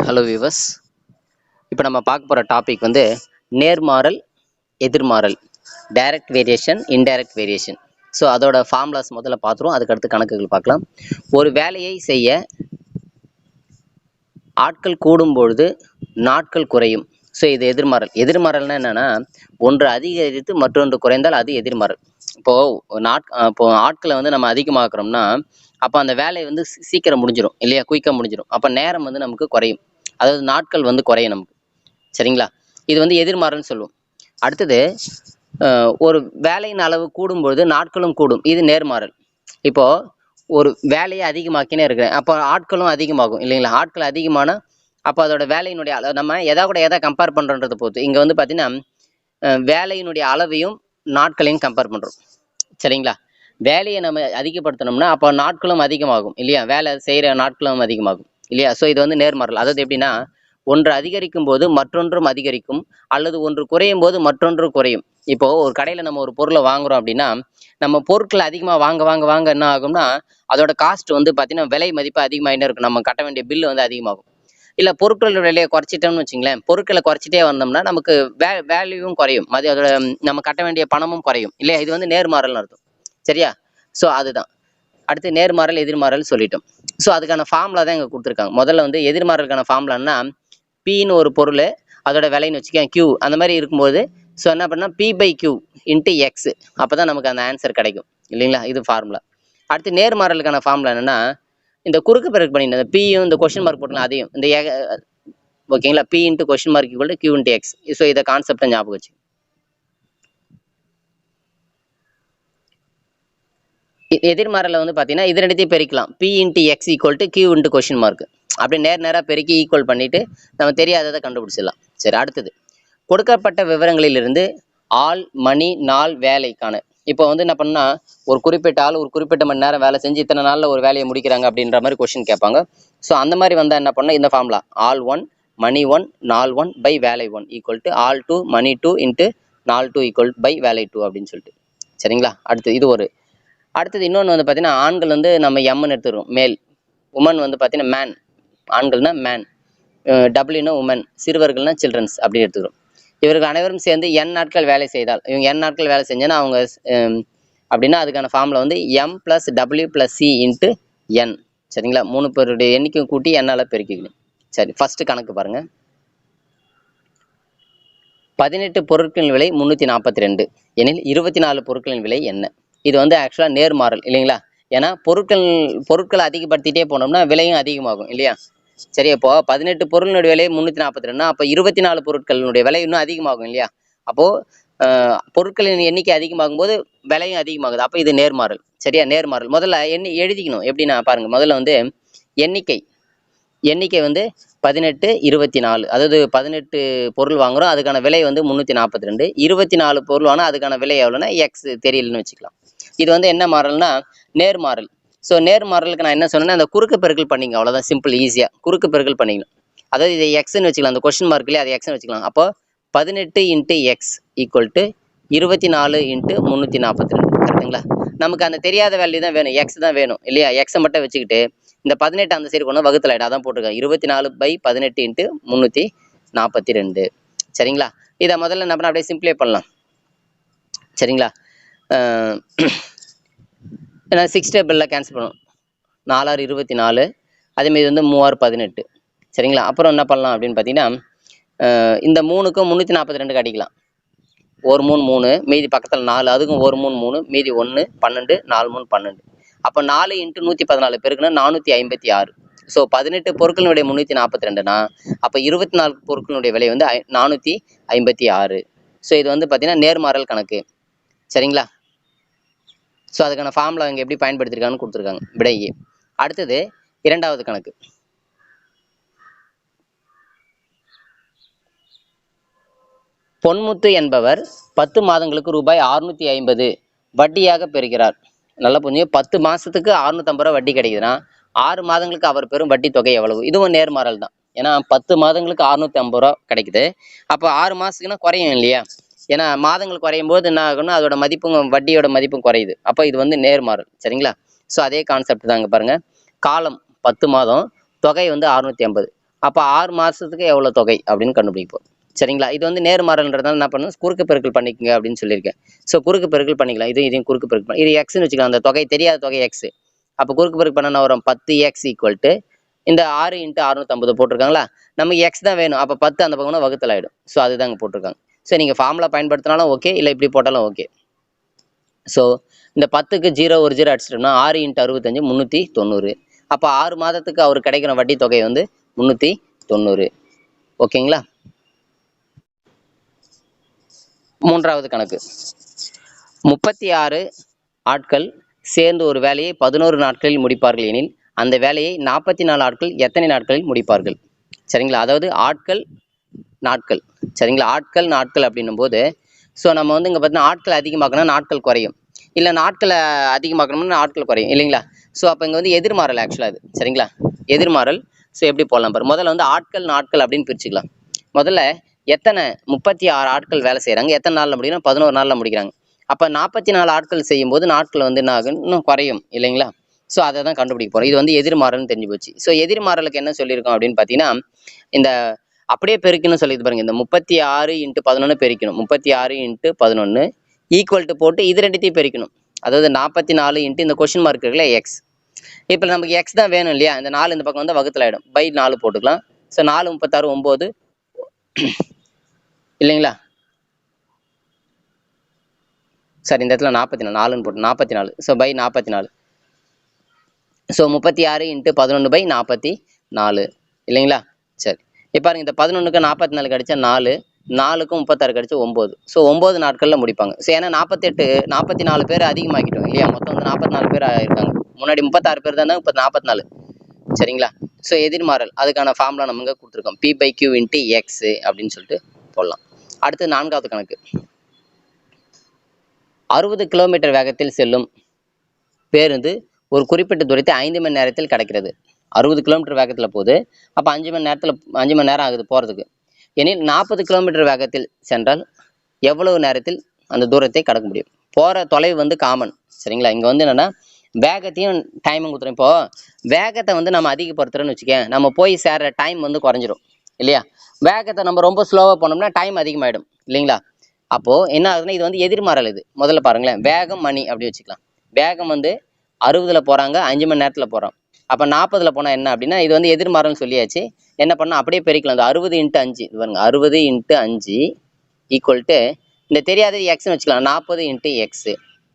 Hello viewers, இப்போ நம்ம பார்க்க போகிற டாபிக் வந்து நேர்மாறல், எதிர்மாறல், direct variation, indirect variation. So அதோட ஃபார்முலாஸ் முதல்ல பார்த்துருவோம், அதுக்கடுத்து கணக்குகள் பார்க்கலாம். ஒரு வேலையை செய்ய ஆட்கள் கூடும் பொழுது நாட்கள் குறையும். ஸோ இது எதிர்மாறல். எதிர்மாறல்னா என்னென்னா, ஒன்று அதிகரித்து மற்றொன்று குறைந்தால் அது எதிர்மாறல். இப்போது ஆட்களை வந்து நம்ம அதிகமாக்குறோம்னா அப்போ அந்த வேலை வந்து சீக்கிரம் முடிஞ்சிடும் இல்லையா, குயிக்காக முடிஞ்சிடும். அப்போ நேரம் வந்து நமக்கு குறையும், அதாவது நாட்கள் வந்து குறையும் நமக்கு. சரிங்களா, இது வந்து எதிர்மாறல்னு சொல்லுவோம். அடுத்தது ஒரு வேலையின் அளவு கூடும்பொழுது நாட்களும் கூடும், இது நேர்மாறல். இப்போது ஒரு வேலையை அதிகமாக்கினே இருக்கிறேன், அப்போ ஆட்களும் அதிகமாகும் இல்லைங்களா. ஆட்கள் அதிகமான அப்போ அதோட வேலையினுடைய நம்ம எதை கம்பேர் பண்ணுறோன்றதை பொறுத்து இங்கே வந்து பார்த்தீங்கன்னா வேலையினுடைய அளவையும் நாட்களையும் கம்பேர் பண்ணுறோம். சரிங்களா, வேலையை நம்ம அதிகப்படுத்தணும்னா அப்போ நாட்களும் அதிகமாகும் இல்லையா, வேலை செய்கிற நாட்களும் அதிகமாகும் இல்லையா. ஸோ இது வந்து நேர்மாறல். அதாவது எப்படின்னா, ஒன்று அதிகரிக்கும் போது மற்றொன்றும் அதிகரிக்கும், அல்லது ஒன்று குறையும் போது மற்றொன்று குறையும். இப்போ ஒரு கடையில் நம்ம ஒரு பொருளை வாங்குறோம் அப்படின்னா, நம்ம பொருட்களை அதிகமாக வாங்க என்ன ஆகும்னா அதோட காஸ்ட் வந்து பார்த்தீங்கன்னா விலை மதிப்பு அதிகமாகிட்டே இருக்கும், நம்ம கட்ட வேண்டிய பில்லு வந்து அதிகமாகும். இல்லை பொருட்களோட விலையை குறைச்சிட்டோம்னு வச்சுங்களேன், பொருட்களை குறைச்சிட்டே வந்தோம்னா நமக்கு வேல்யூவும் குறையும், அதோட நம்ம கட்ட வேண்டிய பணமும் குறையும் இல்லையா. இது வந்து நேர்மாறல்னு அர்த்தம். சரியா, ஸோ அதுதான். அடுத்து நேர்மாறல், எதிர்மாறல் சொல்லிட்டோம். ஸோ அதுக்கான ஃபார்முலா தான் இங்கே கொடுத்துருக்காங்க. முதல்ல வந்து எதிர்மாறலுக்கான ஃபார்முலான்னா, பின்னு ஒரு பொருள் அதோட விலைன்னு வச்சுக்கேன் கியூ, அந்த மாதிரி இருக்கும்போது ஸோ என்ன பண்ணால் P/Q இன்ட்டு எக்ஸு, அப்போ தான் நமக்கு அந்த ஆன்சர் கிடைக்கும் இல்லைங்களா. இது ஃபார்முலா. அடுத்து நேர்மாறலுக்கான ஃபார்முலா என்னென்னா, இந்த குறுக்கு பெருக்கு பண்ணிட்டு இந்த பியும் இந்த கொஸ்டின் மார்க் போட்டலாம் அதையும் இந்த ஓகேங்களா, P into question mark equal to Q into X. So இதை கான்செப்டை ஞாபகம் வச்சு எதிர்மாறலை வந்து பார்த்தீங்கன்னா இது ரெண்டுத்தையும் பெருக்கலாம், P into X equal to Q into question mark. அப்படி நேராக பெருக்கி ஈக்குவல் பண்ணிவிட்டு நம்ம தெரியாததை கண்டுபிடிச்சிடலாம். சரி, அடுத்தது கொடுக்கப்பட்ட விவரங்களிலிருந்து ஆள், மணி, நாள், வேலைக்கான இப்போ வந்து என்ன பண்ணால் ஒரு குறிப்பிட்ட ஆள் ஒரு குறிப்பிட்ட மணி நேரம் வேலை செஞ்சு இத்தனை நாளில் ஒரு வேலையை முடிக்கிறாங்க அப்படின்ற மாதிரி கொஸ்டின் கேட்பாங்க. ஸோ அந்த மாதிரி வந்தால் என்ன பண்ணால் இந்த ஃபார்முலா ஆல் 1 மணி 1 நாள் 1 பை வேலை 1 ஈக்குவல் டு ஆல் 2 மணி 2 இன்ட்டு நாள் 2 ஈக்குவல் பை வேலை 2 அப்படின்னு சொல்லிட்டு. சரிங்களா, அடுத்து இது ஒரு. அடுத்தது இன்னொன்று வந்து பார்த்தீங்கன்னா, ஆண்கள் வந்து நம்ம எம்னு எடுத்துக்கிறோம் மேல், உமன் வந்து பார்த்தீங்கன்னா மேன், ஆண்கள்னா மேன், டபிள்யூனா உமன், சிறுவர்கள்னா சில்ட்ரன்ஸ் அப்படி எடுத்துக்கிறோம். இவர்கள் அனைவரும் சேர்ந்து n நாட்கள் வேலை செய்தால், இவங்க n நாட்கள் வேலை செஞ்சேன்னா அவங்க அப்படின்னா அதுக்கான ஃபார்முலா வந்து m + w + c into n. சரிங்களா, 3 பேருடைய எண்ணிக்கையும் கூட்டி என்னால் பெருக்கிக்கணும். சரி, ஃபஸ்ட்டு கணக்கு பாருங்கள். 18 பொருட்களின் விலை 342 எனில் 24 பொருட்களின் விலை என்ன? இது வந்து ஆக்சுவலாக நேர்மாறல் இல்லைங்களா. ஏன்னா பொருட்களை அதிகப்படுத்திட்டே போனோம்னா விலையும் அதிகமாகும் இல்லையா. சரி, அப்போ 18 பொருளினுடைய விலை 342, அப்போ 24 பொருட்களினுடைய விலை இன்னும் அதிகமாகும் இல்லையா. அப்போது பொருட்களின் எண்ணிக்கை அதிகமாகும் போது விலையும் அதிகமாகுது, அப்போ இது நேர்மாறல். சரியா, நேர்மாறல். முதல்ல எழுதிக்கணும் எப்படின்னா பாருங்கள். முதல்ல வந்து எண்ணிக்கை வந்து 18 24, அதாவது 18 பொருள் வாங்குகிறோம், அதுக்கான விலை வந்து 342. 24 பொருள் வாங்கினா அதுக்கான விலை எவ்வளோன்னா எக்ஸ் தெரியலன்னு வச்சுக்கலாம். இது வந்து என்ன மாறல்னா நேர்மாறல். ஸோ நேர்மாறலுக்கு நான் என்ன சொன்னேன்னா, அந்த குறுக்கு பெருக்கல் பண்ணிங்க, அவ்வளோதான், சிம்பிள், ஈஸியாக குறுக்கு பெருக்கல் பண்ணிக்கணும். அதாவது இதை எக்ஸ்ன்னு வச்சுக்கலாம், அந்த கொஸ்டின் மார்க்லேயே அதை எக்ஸ்ன்னு வச்சுக்கலாம். அப்போ 18 into X equal to 24 into 342. கரெக்டுங்களா. நமக்கு அந்த தெரியாத வேல்யூ தான் வேணும், எக்ஸ் தான் வேணும் இல்லையா. எக்ஸை மட்டும் வச்சுக்கிட்டு இந்த 18 அந்த சைடு கொண்டு வகுத்தில் ஆகிடும், அதான் போட்டிருக்காங்க 24/18 இன்ட்டு 342. சரிங்களா, இதை முதல்ல என்ன பண்ண அப்படியே சிம்பிளே பண்ணலாம். சரிங்களா, ஏன்னா 6 டேபிளில் கேன்சல் பண்ணணும், 4 6 24, அதேமாரி வந்து 3 6 18. சரிங்களா, அப்புறம் என்ன பண்ணலாம் அப்படின்னு பார்த்தீங்கன்னா, இந்த 3க்கும் 342 அடிக்கலாம். ஒரு 3 3, மீதி பக்கத்தில் 4, அதுக்கும் ஒரு 3 3, மீதி 1 12, 4 3 12. அப்போ 4 இன்ட்டு 114 பெருக்குன்னா 456. ஸோ 18 பொருட்களினுடைய 342னா அப்போ 24 பொருட்களினுடைய விலை வந்து 456. ஸோ இது வந்து பார்த்தீங்கன்னா நேர்மாறல் கணக்கு. சரிங்களா, ஸோ அதுக்கான ஃபார்முலா இங்கே எப்படி பயன்படுத்தியிருக்காங்கன்னு கொடுத்துருக்காங்க, விடையே. அடுத்தது இரண்டாவது கணக்கு. பொன்முத்து என்பவர் 10 மாதங்களுக்கு ரூபாய் 650 வட்டியாக பெறுகிறார். நல்லா புரிஞ்சுங்க, 10 மாதத்துக்கு 650 ரூபா வட்டி கிடைக்குதுன்னா 6 மாதங்களுக்கு அவர் பெறும் வட்டி தொகை எவ்வளவு? இதுவும் நேர்மாறல் தான். ஏன்னா 10 மாதங்களுக்கு 650 ரூபா கிடைக்குது, அப்போ 6 மாதத்துக்குன்னா குறையும் இல்லையா. ஏன்னா மாதங்கள் குறையும் போது என்ன ஆகும்னா அதோட மதிப்பும் வட்டியோட மதிப்பும் குறையுது, அப்போ இது வந்து நேர்மாறல். சரிங்களா, ஸோ அதே கான்செப்ட் தாங்க பாருங்கள். காலம் 10 மாதம், தொகை வந்து 650, அப்போ 6 மாதத்துக்கு எவ்வளோ தொகை அப்படின்னு கண்டுபிடிப்போம். சரிங்களா? இது வந்து நேர்மாறல்ன்றதால என்ன பண்ணணும், குறுக்கு பெருக்கல் பண்ணிக்கங்க அப்படின்னு சொல்லியிருக்கேன். ஸோ குறுக்கு பெருக்கல் பண்ணிக்கலாம். இதையும் குறுக்கு பெருக்கல் இது எக்ஸ்ன்னு வச்சுக்கலாம். அந்த தொகை தெரியாத தொகை எக்ஸ். அப்போ குறுக்கு பெருக்கல் பண்ண என்ன வரும், 10x ஈக்குவல் டு இந்த 6 × 650 போட்டிருக்காங்களா, நமக்கு எக்ஸ் தான் வேணும். அப்போ 10 அந்த பக்கம்னா வகுத்தல் ஆகிடும். ஸோ அதுதாங்க போட்டிருக்காங்க. ஸோ நீங்கள் ஃபார்முலா பயன்படுத்தினாலும் ஓகே, இல்லை இப்படி போட்டாலும் ஓகே. ஸோ இந்த 10க்கு 0 ஒரு 0 அடிச்சிட்டோம்னா 6 × 65 390. அப்போ 6 மாதத்துக்கு அவருக்கு கிடைக்கிற வட்டி தொகை வந்து 390. ஓகேங்களா? மூன்றாவது கணக்கு. 36 ஆட்கள் சேர்ந்து ஒரு வேலையை 11 நாட்களில் முடிப்பார்கள் எனில் அந்த வேலையை 44 ஆட்கள் எத்தனை நாட்களில் முடிப்பார்கள்? சரிங்களா? அதாவது ஆட்கள் நாட்கள். சரிங்களா? ஆட்கள் நாட்கள் அப்படின்னும் போது ஸோ நம்ம வந்து இங்கே பார்த்தீங்கன்னா ஆட்கள் அதிகமாக்கணும், நாட்கள் குறையும். இல்லை நாட்களை அதிகமாக்கணும்னா நாட்கள் குறையும் இல்லைங்களா? ஸோ அப்போ இங்கே வந்து எதிர்மாறல் ஆக்சுவலாக அது. சரிங்களா? எதிர்மாறல். ஸோ எப்படி போடலாம் பாரு. முதல்ல வந்து ஆட்கள் நாட்கள் அப்படின்னு பிரிச்சுக்கலாம். முதல்ல எத்தனை 36 ஆட்கள் வேலை செய்கிறாங்க, எத்தனை நாளில் முடியும், 11 நாளில் முடிக்கிறாங்க. அப்போ 44 ஆட்கள் செய்யும்போது நாட்கள் வந்து என்ன ஆகும், இன்னும் குறையும் இல்லைங்களா? ஸோ அதை தான் கண்டுபிடிக்க போகிறோம். இது வந்து எதிர்மாறல்னு தெரிஞ்சு போச்சு. ஸோ எதிர்மாறலுக்கு என்ன சொல்லியிருக்கோம் அப்படின்னு பார்த்தீங்கன்னா, இந்த அப்படியே பெருக்கணும்னு சொல்லிட்டு பாருங்க. இந்த 36 × 11 பெருக்கணும். 36 × 11 ஈக்குவல் டு போட்டு இது ரெண்டுத்தையும் பெருக்கணும். அதாவது 44 × இந்த கொஸ்டின் மார்க் இருக்குல்ல எக்ஸ். இப்போ நமக்கு எக்ஸ் தான் வேணும் இல்லையா? இந்த 4 இந்த பக்கம் வந்து வகுத்தில் ஆகிடும். பை 4 போட்டுக்கலாம். ஸோ 4 36 9 இல்லைங்களா? சரி, இந்த இடத்துல 44 4ன்னு போட்டு 44. So by 44. ஸோ 36 × 11 பை 44 இல்லைங்களா? சரி, இப்போ பாருங்க, இந்த 11க்கு 44 கடிச்சா 4, 4க்கும் 36 கடிச்சா 9. ஸோ 9 நாட்களில் முடிப்பாங்க. ஸோ ஏன்னா 44 பேர் அதிகமாக்கிட்டோம் இல்லையா? மொத்தம் வந்து 44 பேர் இருக்காங்க. முன்னாடி 36 பேர் தான், இப்போ 44. சரிங்களா? ஸோ எதிர்மாறல் அதுக்கான ஃபார்முலா நம்ம இங்கே கொடுத்துருக்கோம். P/Q × X அப்படின்னு சொல்லிட்டு போடலாம். அடுத்து 4வது கணக்கு. 60 கிலோமீட்டர் வேகத்தில் செல்லும் பேருந்து ஒரு குறிப்பிட்ட தூரத்தை 5 மணி நேரத்தில் கடக்கிறது. 60 கிலோமீட்டர் வேகத்தில் போகுது. அப்போ 5 மணி நேரம் ஆகுது போகிறதுக்கு. எனில் 40 கிலோமீட்டர் வேகத்தில் சென்றால் எவ்வளவு நேரத்தில் அந்த தூரத்தை கடக்க முடியும்? போகிற தொலைவு வந்து காமன். சரிங்களா? இங்கே வந்து என்னென்னா வேகத்தையும் டைமும் கொடுத்துரும். இப்போது வேகத்தை வந்து நம்ம அதிகப்படுத்துகிறோன்னு வச்சுக்கேன், நம்ம போய் சேர்ற டைம் வந்து குறைஞ்சிரும் இல்லையா? வேகத்தை நம்ம ரொம்ப ஸ்லோவாக போனோம்னா டைம் அதிகமாகிடும் இல்லைங்களா? அப்போது என்ன ஆகுதுன்னா, இது வந்து எதிர்மாறல். இது முதல்ல பாருங்களேன், வேகம் மணி அப்படி வச்சுக்கலாம். வேகம் வந்து 60ல் போகிறாங்க, 5 மணி நேரத்தில் போகிறோம். அப்போ 40ல் போனால் என்ன அப்படின்னா, இது வந்து எதிர்மாறல்னு சொல்லியாச்சு. என்ன பண்ணால் அப்படியே பெருக்கலாம். இந்த 60 × 5 இது பாருங்க, 60 × 5 ஈக்குவல் டு இந்த தெரியாத எக்ஸ்ன்னு வச்சுக்கலாம், 40 × எக்ஸ்.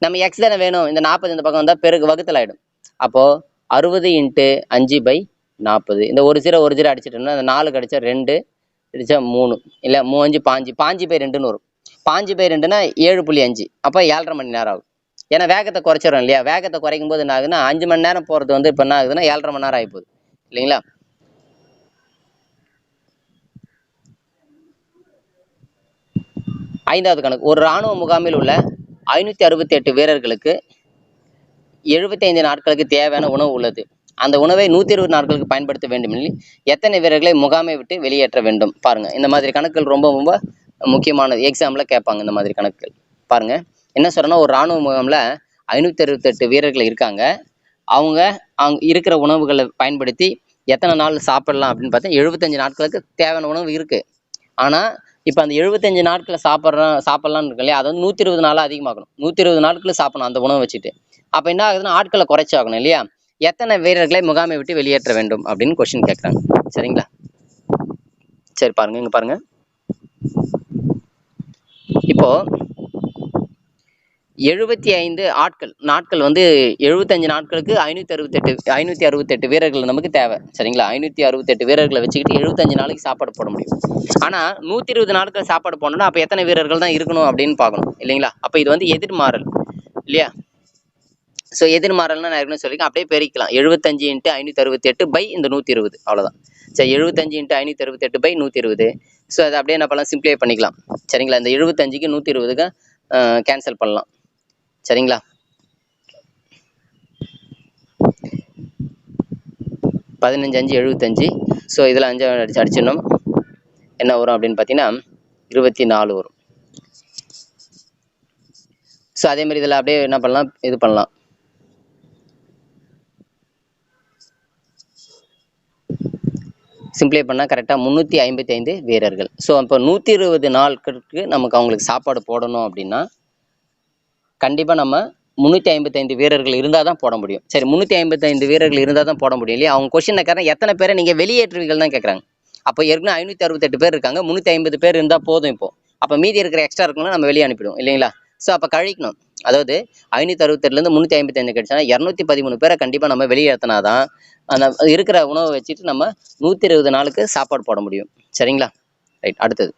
நம்ம எக்ஸ் தானே வேணும். இந்த 40 இந்த பக்கம் வந்தால் பெருக்கு வகுத்தல் ஆகிடும். அப்போது 60 × 5 பை 40. இந்த ஒரு 0 அடிச்சிட்டோம்னா அந்த 4 கடிச்சா 2 அடிச்சா 3 இல்லை 3 5 5 பை 2ன்னு வரும். 5 பை 2னா 7.5. அப்போ 7.5 மணி நேரம் ஆகும். ஏன்னா வேகத்தை குறைச்சிடும் இல்லையா? வேகத்தை குறைக்கும் போது என்ன ஆகுதுன்னா 5 மணி நேரம் போகிறது வந்து இப்போ என்ன ஆகுதுன்னா 7.5 மணி நேரம் ஆகி போகுது இல்லைங்களா? ஐந்தாவது கணக்கு. ஒரு இராணுவ முகாமில் உள்ள 568 வீரர்களுக்கு 75 நாட்களுக்கு தேவையான உணவு உள்ளது. அந்த உணவை 120 நாட்களுக்கு பயன்படுத்த வேண்டுமெனில் எத்தனை வீரர்களை முகாமை விட்டு வெளியேற்ற வேண்டும்? பாருங்க, இந்த மாதிரி கணக்குகள் ரொம்ப ரொம்ப முக்கியமானது. எக்ஸாம்ல கேட்பாங்க இந்த மாதிரி கணக்குகள். பாருங்க என்ன சொல்றேன்னா, ஒரு இராணுவ முகாமில் 568 வீரர்கள் இருக்காங்க. அவங்க இருக்கிற உணவுகளை பயன்படுத்தி எத்தனை நாள் சாப்பிடலாம் அப்படின்னு பார்த்தா 75 நாட்களுக்கு தேவையான உணவு இருக்குது. ஆனால் இப்போ அந்த 75 நாட்களை சாப்பிட்லான்னு இருக்கு இல்லையா? அதை வந்து 120 நாளாக அதிகமாக்கணும். 120 நாட்களுக்கு சாப்பிடணும் அந்த உணவை வச்சுட்டு. அப்போ என்ன ஆகுதுன்னா ஆட்களை குறைச்சாகணும் இல்லையா? எத்தனை வீரர்களை முகாமை விட்டு வெளியேற்ற வேண்டும் அப்படின்னு கொஸ்டின் கேட்குறாங்க. சரிங்களா? சரி பாருங்க, இங்கே பாருங்க. இப்போ 75 நாட்கள் வந்து 75 நாட்களுக்கு 568 வீரர்கள் நமக்கு தேவை. சரிங்களா? 568 வீரர்களை வச்சுக்கிட்டு 75 நாளைக்கு சாப்பாடு போட முடியும். ஆனால் 120 நாட்கள் சாப்பாடு போடணும்னா அப்போ எத்தனை வீரர்கள் தான் இருக்கணும் அப்படின்னு பார்க்கணும் இல்லைங்களா? அப்போ இது வந்து எதிர்மாறல் இல்லையா? ஸோ எதிர்மாறல்னா நான் ஏற்கனவே சொல்லியிருக்கேன், அப்படியே பெருக்கலாம். 75 × 568 பை இந்த 120 அவ்வளோதான். சரி, 75 × 568 பை 120. ஸோ அதை அப்படியே என்ன பண்ணலாம், சிம்ப்ளிஃபை பண்ணிக்கலாம். சரிங்களா? இந்த 75க்கு 120க்கு கேன்சல் பண்ணலாம். சரிங்களா? 15 5 75. ஸோ இதில் 5 அடிச்சிடணும். என்ன வரும் அப்படின்னு பார்த்தீங்கன்னா 24 வரும். ஸோ அதே மாதிரி இதில் அப்படியே என்ன பண்ணலாம், இது பண்ணலாம். சிம்ப்ளை பண்ணால் கரெக்டாக 355 வீரர்கள். ஸோ அப்போ 120 நாட்களுக்கு நமக்கு அவங்களுக்கு சாப்பாடு போடணும் அப்படின்னா கண்டிப்பாக நம்ம 355 வீரர்கள் இருந்தால் தான் போட முடியும். சரி, 355 வீரர்கள் இருந்தால் தான் போட முடியும் இல்லையா? அவங்க கொஸ்டின் கேட்குறாங்க, எத்தனை பேரை நீங்கள் வெளியேற்றுவீர்கள் தான் கேட்குறாங்க. அப்போ ஏற்கனவே 568 பேர் இருக்காங்க, 350 பேர் இருந்தால் போதும். இப்போ அப்போ மீதி இருக்கிற எக்ஸ்ட்ரா இருக்கணும், நம்ம வெளியே அனுப்பிடுவோம் இல்லைங்களா? ஸோ அப்போ கழிக்கணும். அதாவது 568லேருந்து 355 கிடைச்சா 213 பேரை கண்டிப்பாக நம்ம வெளியேற்றினா தான் அந்த இருக்கிற உணவை வச்சுட்டு நம்ம 120 நாளுக்கு சாப்பாடு போட முடியும். சரிங்களா? ரைட், அடுத்தது